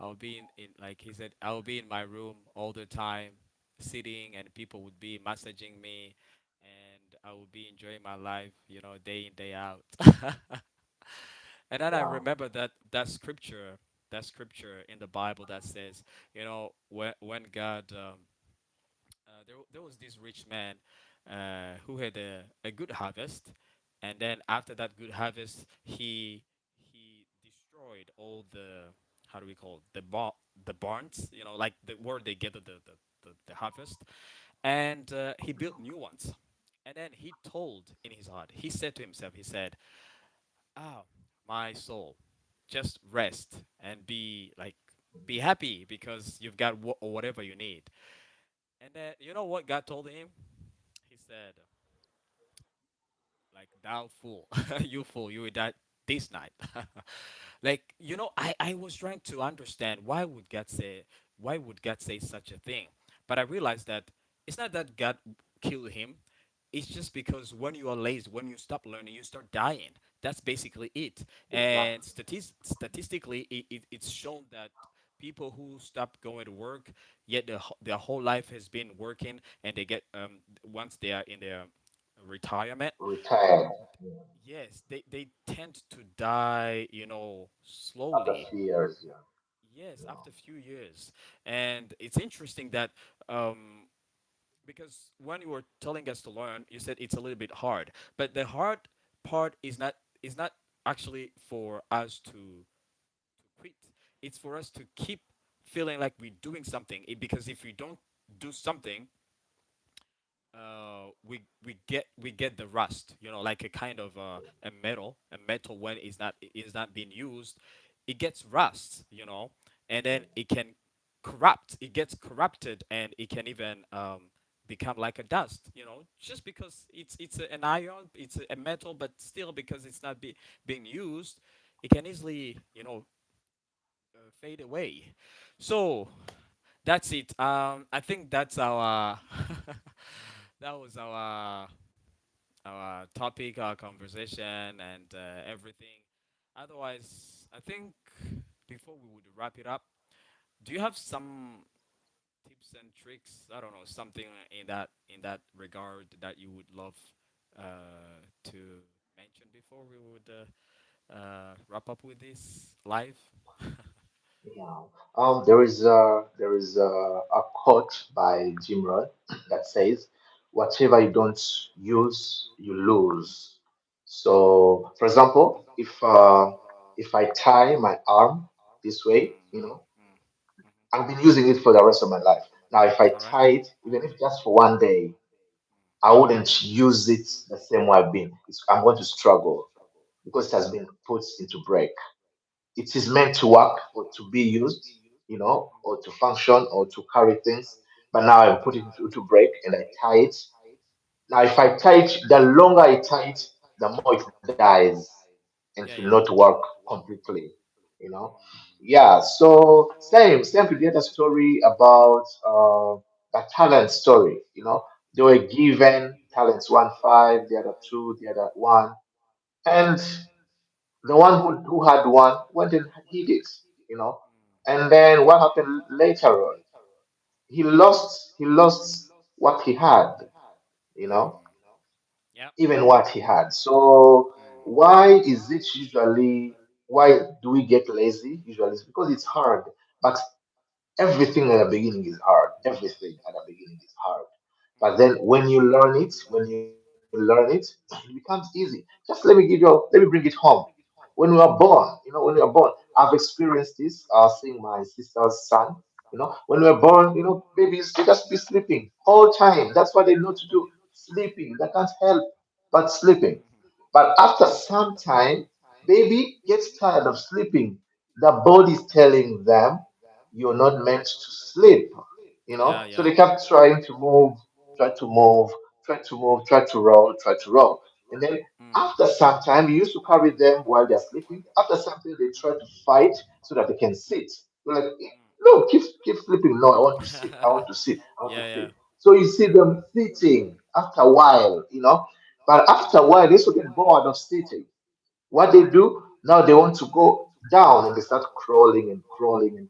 I'll be in like he said, I'll be in my room all the time, sitting, and people would be messaging me, and I would be enjoying my life, day in, day out. And then I Yeah. remember that scripture in the Bible that says, when God, there was this rich man who had a good harvest, and then after that good harvest, he destroyed all the, how do we call it, the barns, like the where they gather the harvest, and he built new ones. And then he told in his heart, he said to himself, he said, "Ah, my soul, just rest and be happy because you've got whatever you need." And then you know what God told him? He said, like, "Thou fool, you fool, you will die this night." Like, I was trying to understand why would God say such a thing? But I realized that it's not that God killed him. It's just because when you are lazy, when you stop learning, you start dying. That's basically it. And Exactly. statistically, it's shown that people who stop going to work, yet their whole life has been working, and they get once they are in their retirement, Retired. Yeah. yes, they tend to die, After slowly. 3 years, yeah. Yes, You know. after a few years. And it's interesting that um, because when you were telling us to learn, you said it's a little bit hard, but the hard part is not actually for us to quit. It's for us to keep feeling like we're doing something. Because if we don't do something, we get the rust, like a kind of a metal when it's not being used, it gets rust, and then it gets corrupted, and it can even become like a dust, just because an iron, it's a metal, but still because it's not being used, it can easily, fade away. So that's it. I think that's our that was our topic, our conversation, and everything. Otherwise, I think before we would wrap it up, do you have some tips and tricks? I don't know, something in that regard that you would love to mention before we would wrap up with this live? Yeah. There is a quote by Jim Rohn that says, "Whatever you don't use, you lose." So, for example, if I tie my arm this way, Mm, mm, I've been using it for the rest of my life. Now, if I all right. tie it, even if just for one day, I wouldn't use it the same way I've been. I'm going to struggle because it has been put into break. It is meant to work or to be used, or to function or to carry things. But now I'm putting it into break and I tie it. Now, if I tie it, the longer I tie it, the more it dies and will Yeah, not yeah. work completely. You know, yeah. So same to the other story about a talent story. They were given talents, one five, the other two, the other one, and the one who had one went and hid it, you know. And then what happened later on? He lost what he had, you know, Yep. even what he had. So why is it usually why do we get lazy? Usually it's because it's hard. But everything at the beginning is hard. Everything at the beginning is hard. But then when you learn it, it becomes easy. Just let me bring it home. When we are born, when we are born, I've experienced this, seeing my sister's son. When we're born, babies, they just be sleeping all time. That's what they know to do. Sleeping. They can't help but sleeping. But after some time, baby gets tired of sleeping. The body is telling them you're not meant to sleep. Yeah, So yeah. they kept trying to move, try to move, try to move, try to roll, try to roll. And then after some time, we used to carry them while they're sleeping. After something, they try to fight so that they can sit. You're like, no, keep sleeping. No, I want to sit. I want to sit. I want to Yeah, yeah. sit. So you see them sitting after a while. But after a while, they also get bored of sitting. What they do now, they want to go down and they start crawling and crawling and